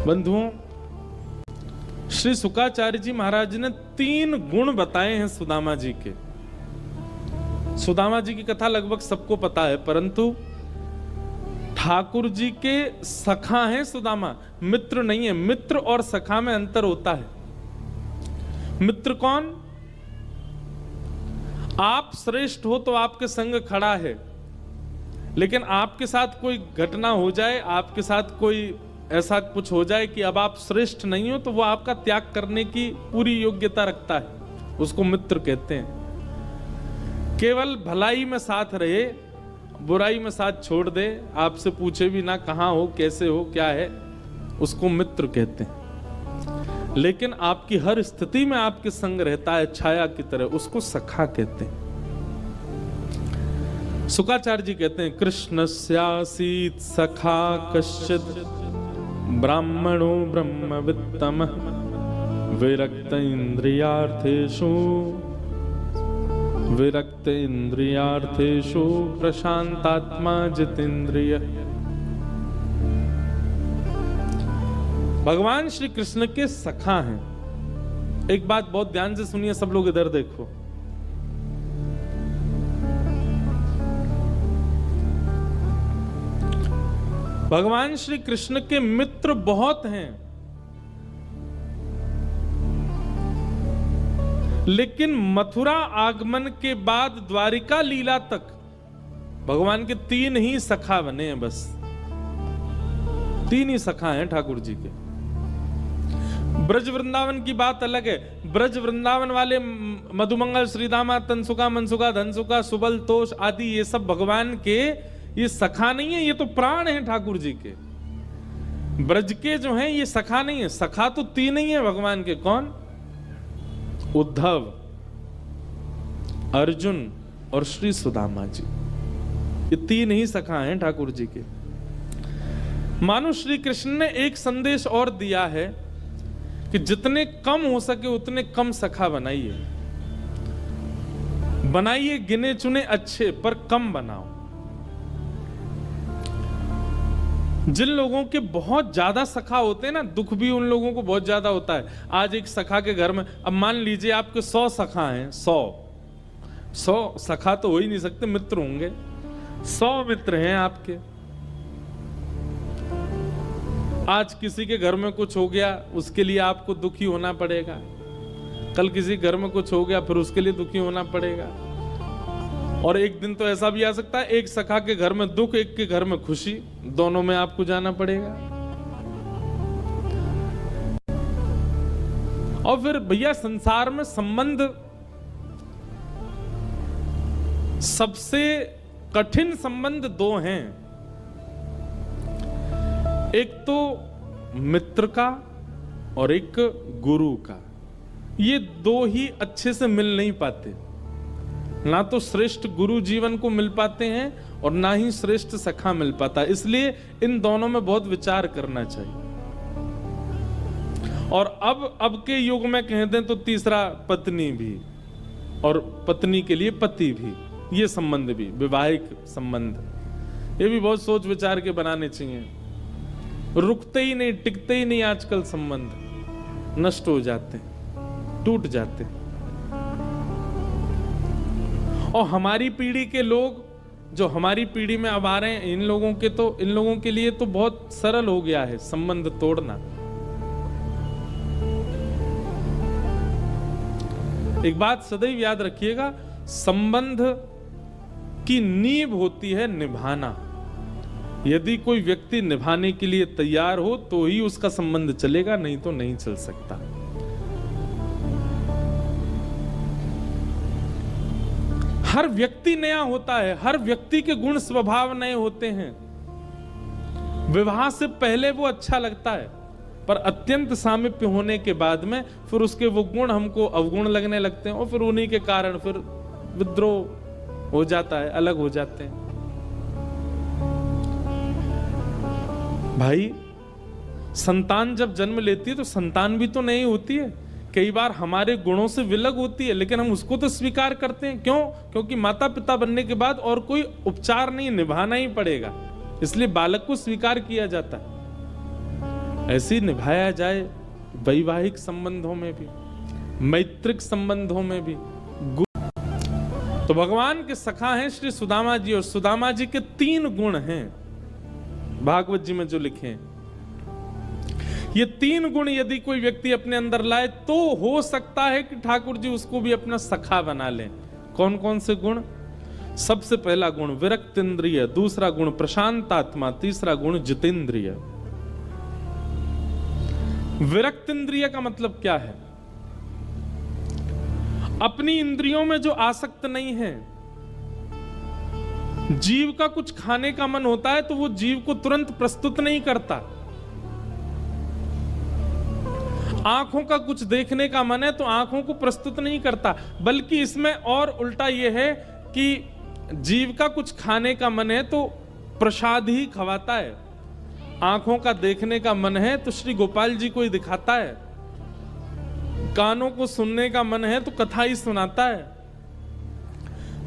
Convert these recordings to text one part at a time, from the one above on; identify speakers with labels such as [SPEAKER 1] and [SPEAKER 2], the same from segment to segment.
[SPEAKER 1] बंधुओं, श्री शुकाचार्य जी महाराज ने 3 गुण बताए हैं सुदामा जी के। सुदामा जी की कथा लगभग सबको पता है, परंतु ठाकुर जी के सखा हैं सुदामा, मित्र नहीं है। मित्र और सखा में अंतर होता है। मित्र कौन? आप श्रेष्ठ हो तो आपके संग खड़ा है, लेकिन आपके साथ कोई घटना हो जाए, आपके साथ कोई ऐसा कुछ हो जाए कि अब आप श्रेष्ठ नहीं हो, तो वो आपका त्याग करने की पूरी योग्यता रखता है, उसको मित्र कहते हैं। केवल भलाई में साथ रहे, बुराई में साथ छोड़ दे, आपसे पूछे भी ना कहाँ हो, कैसे हो, क्या है, उसको मित्र कहते हैं। लेकिन आपकी हर स्थिति में आपके संग रहता है छाया की तरह, उसको सखा कहते हैं। शुकाचार्य जी कहते हैं, कृष्णस्यासीत् सखा कश्चित् ब्राह्मणो ब्रह्मवित्तमः विरक्त इंद्रियार्थेषु प्रशांतात्मा जितेंद्रिय। भगवान श्री कृष्ण के सखा हैं। एक बात बहुत ध्यान से सुनिए, सब लोग इधर देखो। भगवान श्री कृष्ण के मित्र बहुत हैं, लेकिन मथुरा आगमन के बाद द्वारिका लीला तक भगवान के 3 ही सखा बने हैं। बस 3 ही सखा हैं ठाकुर जी के। ब्रज वृंदावन की बात अलग है। ब्रज वृंदावन वाले मधुमंगल, श्रीदामा, तनसुका, मनसुका, धनसुका, सुबल, तोष आदि, ये सब भगवान के ये सखा नहीं है, ये तो प्राण है ठाकुर जी के। ब्रज के जो हैं ये सखा नहीं है। सखा तो 3 ही है भगवान के। कौन? उद्धव, अर्जुन और श्री सुदामा जी। ये 3 ही सखा हैं ठाकुर जी के। मानो श्री कृष्ण ने एक संदेश और दिया है कि जितने कम हो सके उतने कम सखा बनाइए। बनाइए गिने चुने अच्छे, पर कम बनाओ। जिन लोगों के बहुत ज्यादा सखा होते हैं ना, दुख भी उन लोगों को बहुत ज्यादा होता है। आज एक सखा के घर में, अब मान लीजिए आपके 100 सखा हैं, 100 सखा तो हो ही नहीं सकते, मित्र होंगे। 100 मित्र हैं आपके। आज किसी के घर में कुछ हो गया, उसके लिए आपको दुखी होना पड़ेगा। कल किसी घर में कुछ हो गया, फिर उसके लिए दुखी होना पड़ेगा। और एक दिन तो ऐसा भी आ सकता है, एक सखा के घर में दुख, एक के घर में खुशी, दोनों में आपको जाना पड़ेगा। और फिर भैया संसार में संबंध सबसे कठिन संबंध 2 हैं। एक तो मित्र का और एक गुरु का। ये 2 ही अच्छे से मिल नहीं पाते। ना तो श्रेष्ठ गुरु जीवन को मिल पाते हैं और ना ही श्रेष्ठ सखा मिल पाता। इसलिए इन दोनों में बहुत विचार करना चाहिए। और अब के युग में कह दें तो तीसरा पत्नी भी, और पत्नी के लिए पति भी, ये संबंध भी, वैवाहिक संबंध, ये भी बहुत सोच विचार के बनाने चाहिए। रुकते ही नहीं, टिकते ही नहीं आजकल संबंध, नष्ट हो जाते हैं, टूट जाते हैं। और हमारी पीढ़ी के लोग जो हमारी पीढ़ी में अब आ रहे हैं, इन लोगों के लिए तो बहुत सरल हो गया है संबंध तोड़ना। एक बात सदैव याद रखिएगा, संबंध की नींव होती है निभाना। यदि कोई व्यक्ति निभाने के लिए तैयार हो तो ही उसका संबंध चलेगा, नहीं तो नहीं चल सकता। हर व्यक्ति नया होता है, हर व्यक्ति के गुण स्वभाव नए होते हैं। विवाह से पहले वो अच्छा लगता है, पर अत्यंत सामीप्य होने के बाद में फिर उसके वो गुण हमको अवगुण लगने लगते हैं, और फिर उन्हीं के कारण फिर विद्रोह हो जाता है, अलग हो जाते हैं। भाई, संतान जब जन्म लेती है तो संतान भी तो नहीं होती है, कई बार हमारे गुणों से विलग होती है, लेकिन हम उसको तो स्वीकार करते हैं। क्यों? क्योंकि माता पिता बनने के बाद और कोई उपचार नहीं, निभाना ही पड़ेगा, इसलिए बालक को स्वीकार किया जाता है। ऐसे निभाया जाए वैवाहिक संबंधों में भी, मैत्रिक संबंधों में भी। तो भगवान के सखा हैं श्री सुदामा जी, और सुदामा जी के 3 गुण हैं भागवत जी में जो लिखे हैं। ये 3 गुण यदि कोई व्यक्ति अपने अंदर लाए तो हो सकता है कि ठाकुर जी उसको भी अपना सखा बना लें। कौन कौन से गुण? सबसे पहला गुण विरक्त इंद्रिय, दूसरा गुण प्रशांत आत्मा, तीसरा गुण जितेंद्रिय। विरक्त इंद्रिय का मतलब क्या है? अपनी इंद्रियों में जो आसक्त नहीं है। जीव का कुछ खाने का मन होता है तो वो जीव को तुरंत प्रस्तुत नहीं करता। आंखों का कुछ देखने का मन है तो आंखों को प्रस्तुत नहीं करता, बल्कि इसमें और उल्टा यह है कि जीव का कुछ खाने का मन है तो प्रसाद ही खवाता है। आंखों का देखने का मन है तो श्री गोपाल जी को ही दिखाता है। कानों को सुनने का मन है तो कथा ही सुनाता है।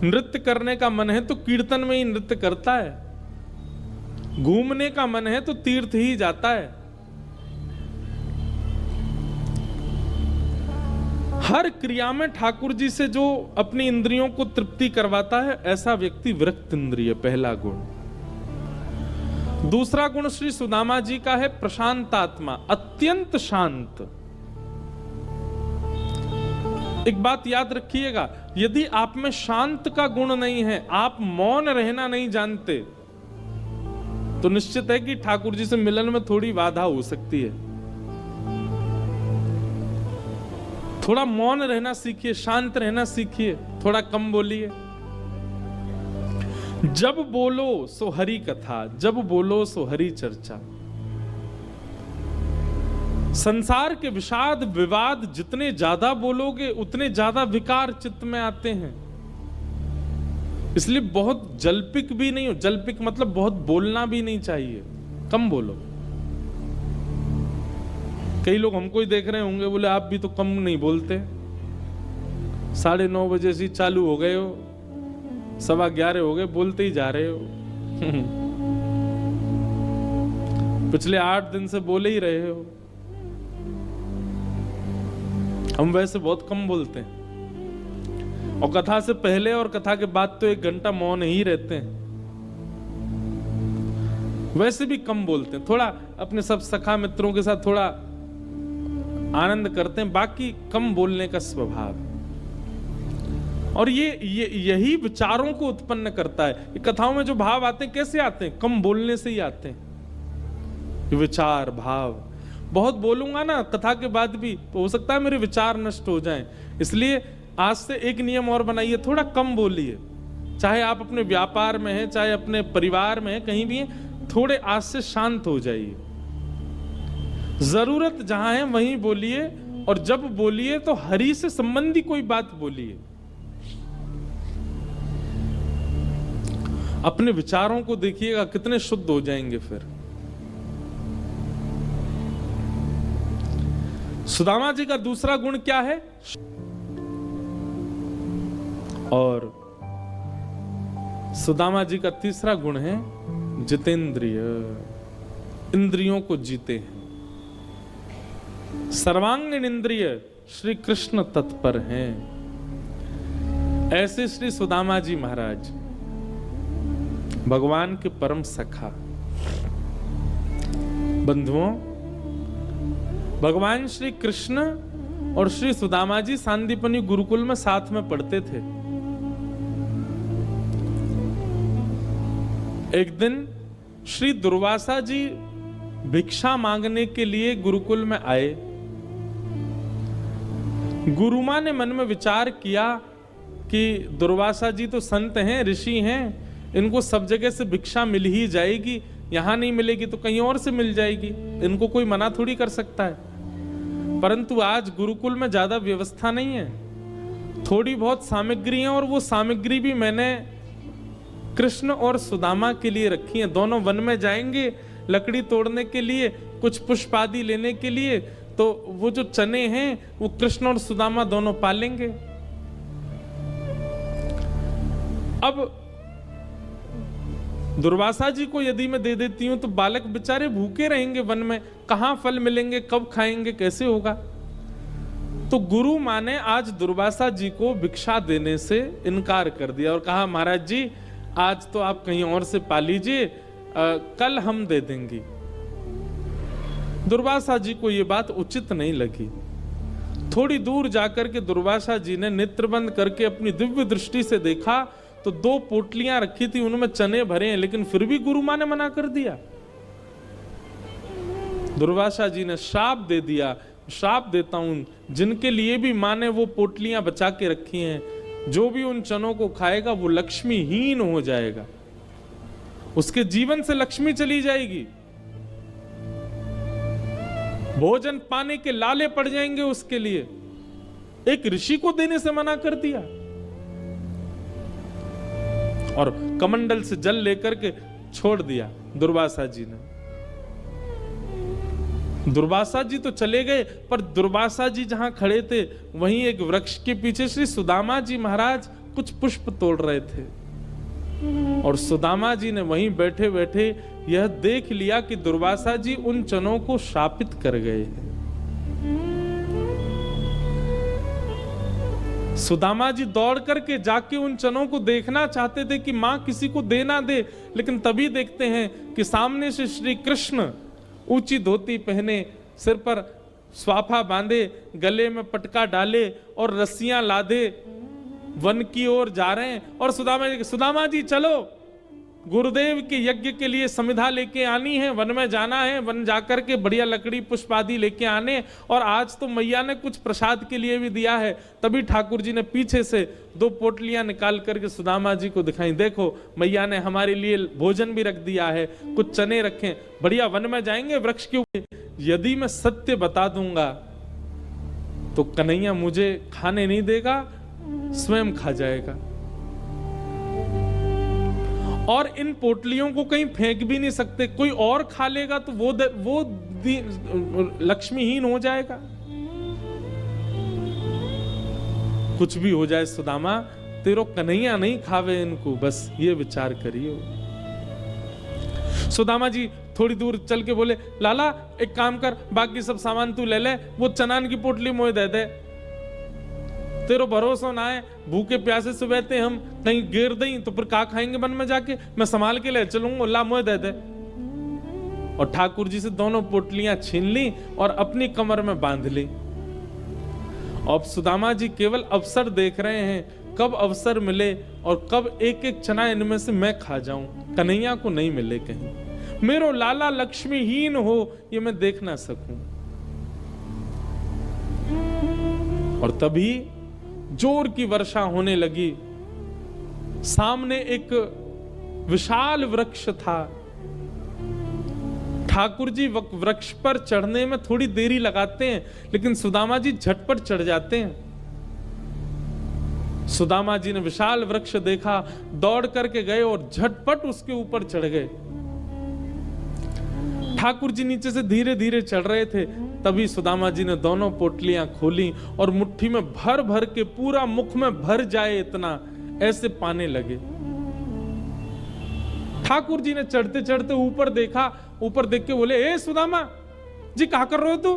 [SPEAKER 1] नृत्य करने का मन है तो कीर्तन में ही नृत्य करता है। घूमने का मन है तो तीर्थ ही जाता है। हर क्रिया में ठाकुर जी से जो अपनी इंद्रियों को तृप्ति करवाता है, ऐसा व्यक्ति विरक्त इंद्रिय, पहला गुण। दूसरा गुण श्री सुदामा जी का है प्रशांत आत्मा, अत्यंत शांत। एक बात याद रखिएगा, यदि आप में शांत का गुण नहीं है, आप मौन रहना नहीं जानते, तो निश्चित है कि ठाकुर जी से मिलन में थोड़ी बाधा हो सकती है। थोड़ा मौन रहना सीखिए, शांत रहना सीखिए, थोड़ा कम बोलिए। जब बोलो सो हरि कथा, जब बोलो सो हरि चर्चा। संसार के विषाद विवाद जितने ज्यादा बोलोगे उतने ज्यादा विकार चित्त में आते हैं। इसलिए बहुत जल्पिक भी नहीं हो। जल्पिक मतलब बहुत बोलना भी नहीं चाहिए, कम बोलो। कई लोग हमको ही देख रहे होंगे, बोले आप भी तो कम नहीं बोलते, 9:30 बजे से चालू हो गए हो, 11:15 हो गए, बोलते ही जा रहे हो। पिछले 8 दिन से बोले ही रहे हो। हम वैसे बहुत कम बोलते हैं, और कथा से पहले और कथा के बाद तो 1 घंटा मौन ही रहते हैं। वैसे भी कम बोलते हैं, थोड़ा अपने सब सखा मित्रों के साथ थोड़ा आनंद करते हैं, बाकी कम बोलने का स्वभाव। और यही विचारों को उत्पन्न करता है। कथाओं में जो भाव आते हैं कैसे आते हैं? कम बोलने से ही आते हैं। विचार भाव बहुत बोलूंगा ना कथा के बाद भी तो हो सकता है मेरे विचार नष्ट हो जाएं। इसलिए आज से एक नियम और बनाइए, थोड़ा कम बोलिए। चाहे आप अपने व्यापार में हैं, चाहे अपने परिवार में हैं, कहीं भी हैं, थोड़े आज से शांत हो जाइए। जरूरत जहां है वहीं बोलिए, और जब बोलिए तो हरि से संबंधी कोई बात बोलिए। अपने विचारों को देखिएगा कितने शुद्ध हो जाएंगे फिर। सुदामा जी का दूसरा गुण क्या है? और सुदामा जी का तीसरा गुण है जितेंद्रिय, इंद्रियों को जीते हैं। सर्वांगीण इंद्रिय श्री कृष्ण तत्पर हैं। ऐसे श्री सुदामा जी महाराज भगवान के परम सखा। बंधुओं, भगवान श्री कृष्ण और श्री सुदामा जी सांदीपनी गुरुकुल में साथ में पढ़ते थे। एक दिन श्री दुर्वासा जी भिक्षा मांगने के लिए गुरुकुल में आए। गुरुमां ने मन में विचार किया कि दुर्वासा जी तो संत हैं, ऋषि हैं, इनको सब जगह से भिक्षा मिल ही जाएगी, यहां नहीं मिलेगी तो कहीं और से मिल जाएगी, इनको कोई मना थोड़ी कर सकता है। परंतु आज गुरुकुल में ज्यादा व्यवस्था नहीं है, थोड़ी बहुत सामग्री है, और वो सामग्री भी मैंने कृष्ण और सुदामा के लिए रखी है। दोनों वन में जाएंगे लकड़ी तोड़ने के लिए, कुछ पुष्प आदि लेने के लिए, तो वो जो चने हैं वो कृष्ण और सुदामा दोनों पालेंगे। अब दुर्वासा जी को यदि मैं दे देती हूं तो बालक बेचारे भूखे रहेंगे वन में, कहां फल मिलेंगे, कब खाएंगे, कैसे होगा। तो गुरु मां ने आज दुर्वासा जी को भिक्षा देने से इनकार कर दिया और कहा महाराज जी आज तो आप कहीं और से पा लीजिए, कल हम दे देंगे। दुर्वासा जी को यह बात उचित नहीं लगी। थोड़ी दूर जाकर के दुर्वासा जी ने नेत्र बंद करके अपनी दिव्य दृष्टि से देखा तो 2 पोटलियां रखी थी, उनमें चने भरे हैं, लेकिन फिर भी गुरु मां ने मना कर दिया। दुर्वासा जी ने श्राप दे दिया, श्राप देता हूं जिनके लिए भी मां ने वो पोटलियां बचा के रखी हैं, जो भी उन चनों को खाएगा वो लक्ष्मीहीन हो जाएगा, उसके जीवन से लक्ष्मी चली जाएगी, भोजन पाने के लाले पड़ जाएंगे उसके लिए। एक ऋषि को देने से मना कर दिया और कमंडल से जल लेकर के छोड़ दिया दुर्वासा जी ने। दुर्वासा जी तो चले गए, पर दुर्वासा जी जहां खड़े थे वहीं एक वृक्ष के पीछे श्री सुदामा जी महाराज कुछ पुष्प तोड़ रहे थे और सुदामा जी ने वहीं बैठे बैठे यह देख लिया कि दुर्वासा जी उन चनों को शापित कर गए हैं। सुदामा जी दौड़ करके जाके उन चनों को देखना चाहते थे कि मां किसी को दे ना दे, लेकिन तभी देखते हैं कि सामने से श्री कृष्ण ऊंची धोती पहने, सिर पर स्वाफा बांधे, गले में पटका डाले और रस्सियां लादे वन की ओर जा रहे हैं। और सुदामा जी चलो, गुरुदेव के यज्ञ के लिए समिधा लेके आनी है, वन में जाना है, वन जाकर के बढ़िया लकड़ी पुष्प आदि लेके आने, और आज तो मैया ने कुछ प्रसाद के लिए भी दिया है। तभी ठाकुर जी ने पीछे से 2 पोटलियां निकाल करके सुदामा जी को दिखाई, देखो मैया ने हमारे लिए भोजन भी रख दिया है, कुछ चने रखे, बढ़िया वन में जाएंगे वृक्ष के ऊपर। यदि मैं सत्य बता दूंगा तो कन्हैया मुझे खाने नहीं देगा, स्वयं खा जाएगा, और इन पोटलियों को कहीं फेंक भी नहीं सकते, कोई और खा लेगा तो वो लक्ष्मीहीन हो जाएगा। कुछ भी हो जाए सुदामा, तेरो कन्हैया नहीं खावे इनको, बस ये विचार करिए। सुदामा जी थोड़ी दूर चल के बोले, लाला एक काम कर, बाकी सब सामान तू ले ले, वो चनान की पोटली मोए दे दे, तेरो भरोसा ना है, भूखे प्यासे से बैठे हम, कहीं गिर दई तो फिर का खाएंगे वन में जाके, मैं संभाल के ले चलूंगा, ला मोए दे दे। और ठाकुर जी से दोनों पोटलियां छीन ली और अपनी कमर में बांध ली। अब सुदामा जी केवल अवसर देख रहे हैं, कब अवसर मिले और कब एक एक चना इनमें से मैं खा जाऊं, कन्हैया को नहीं मिले कहीं, मेरो लाला लक्ष्मीहीन हो ये मैं देख ना सकूं। और तभी जोर की वर्षा होने लगी। सामने एक विशाल वृक्ष था। ठाकुर जी वृक्ष पर चढ़ने में थोड़ी देरी लगाते हैं, लेकिन सुदामा जी झटपट चढ़ जाते हैं। सुदामा जी ने विशाल वृक्ष देखा, दौड़ करके गए और झटपट उसके ऊपर चढ़ गए। ठाकुर जी नीचे से धीरे धीरे चढ़ रहे थे, तभी सुदामा जी ने दोनों पोटलियां खोली और मुट्ठी में भर भर के, पूरा मुख में भर जाए इतना, ऐसे पाने लगे। ठाकुर जी ने चढ़ते चढ़ते ऊपर देखा, ऊपर देख के बोले, ए सुदामा जी क्या कर रहे हो तू?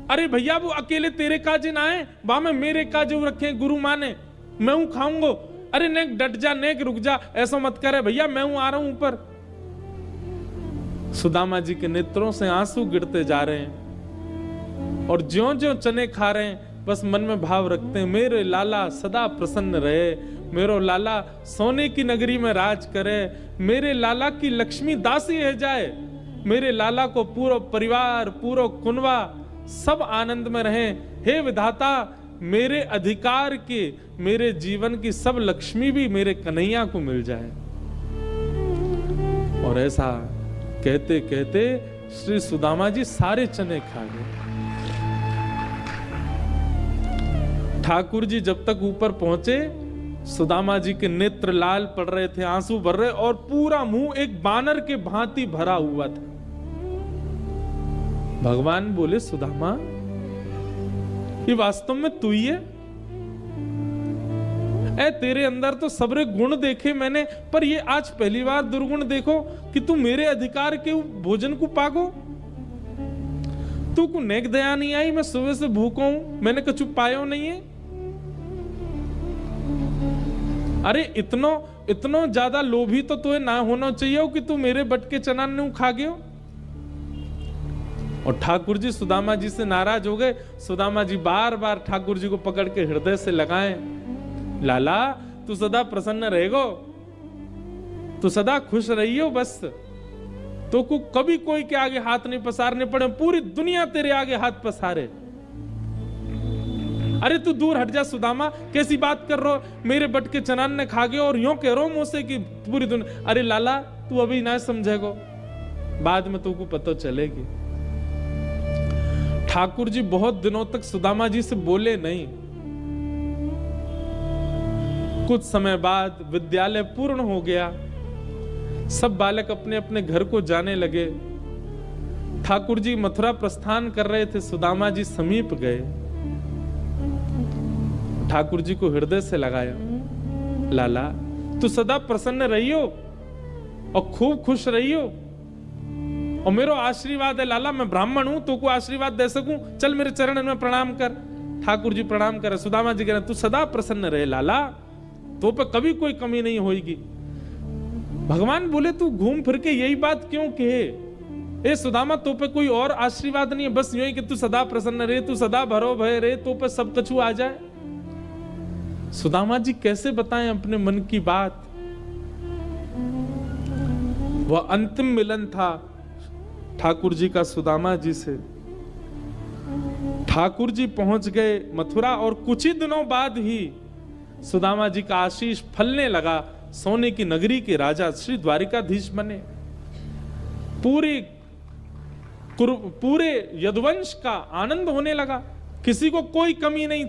[SPEAKER 1] अरे भैया वो अकेले तेरे काजे ना है, वहां में मेरे काजे रखे गुरु मां ने, मैं हूं खाऊंगा। अरे नेक डट जा, नेक रुक जा, ऐसा मत करे भैया, मैं हूं आ रहा हूं ऊपर। सुदामा जी के नेत्रों से आंसू गिरते जा रहे हैं और ज्यों ज्यों चने खा रहे हैं बस मन में भाव रखते हैं, मेरे लाला सदा प्रसन्न रहे, मेरो लाला सोने की नगरी में राज करे, मेरे लाला की लक्ष्मी दासी है जाए, मेरे लाला को पूरा परिवार, पूरा कुनवा सब आनंद में रहे। हे विधाता, मेरे अधिकार के, मेरे जीवन की सब लक्ष्मी भी मेरे कन्हैया को मिल जाए। और ऐसा कहते कहते श्री सुदामा जी सारे चने खा गए। ठाकुर जी जब तक ऊपर पहुंचे, सुदामा जी के नेत्र लाल पड़ रहे थे, आंसू भर रहे, और पूरा मुंह एक बानर के भांति भरा हुआ था। भगवान बोले, सुदामा ये वास्तव में तू ही है? ए तेरे अंदर तो सबरे गुण देखे मैंने, पर ये आज पहली बार दुर्गुण देखो कि तू मेरे अधिकार के भोजन को पागो। तू को नेक दया नहीं आई, मैं सुबह से भूखा हूं, मैंने कछु पायो नहीं है। अरे इतनो ज्यादा लोभी तो तुझे ना होना चाहिए कि तू मेरे बट के चना ने खा गयो। और ठाकुर जी सुदामा जी से नाराज हो गए। सुदामा जी बार बार ठाकुर जी को पकड़ के हृदय से लगाए, लाला तू सदा प्रसन्न रहेगो, तू सदा खुश रहियो, बस तो को कभी कोई के आगे हाथ नहीं पसारने पड़े, पूरी दुनिया तेरे आगे हाथ पसारे। अरे तू दूर हट जा सुदामा, कैसी बात कर रहे हो, मेरे बट के चनान ने खा गए और यूं कह रहा हूं मुझसे कि पूरी दुनिया। अरे लाला तू अभी ना समझेगो, बाद में तुमको पता चलेगी। ठाकुर जी बहुत दिनों तक सुदामा जी से बोले नहीं। कुछ समय बाद विद्यालय पूर्ण हो गया, सब बालक अपने अपने घर को जाने लगे। ठाकुर जी मथुरा प्रस्थान कर रहे थे, सुदामा जी समीप गए, ठाकुर जी को हृदय से लगाया, लाला तू सदा प्रसन्न रहियो और खूब खुश रहियो, और मेरा आशीर्वाद है लाला, मैं ब्राह्मण हूं, तो को आशीर्वाद दे सकूं, चल मेरे चरण में प्रणाम कर। ठाकुर जी प्रणाम करे, सुदामा जी कह रहे तू सदा प्रसन्न रहे लाला, तो पे कभी कोई कमी नहीं होगी। भगवान बोले तू घूम फिर के यही बात क्यों कहे, ए सुदामा तो पे कोई और आशीर्वाद नहीं है, बस यूं ही कि तू सदा प्रसन्न रहे, तू सदा भरो भय रहे, तो पे सब कछु आ जाए। सुदामा जी कैसे बताएं अपने मन की बात। वह अंतिम मिलन था ठाकुर जी का सुदामा जी से। ठाकुर जी पहुंच गए मथुरा और कुछ ही दिनों बाद ही सुदामा जी का आशीष फलने लगा, सोने की नगरी के राजा श्री द्वारिकाधीश बने। पूरे यदुवंश का आनंद होने लगा, किसी को कोई कमी नहीं।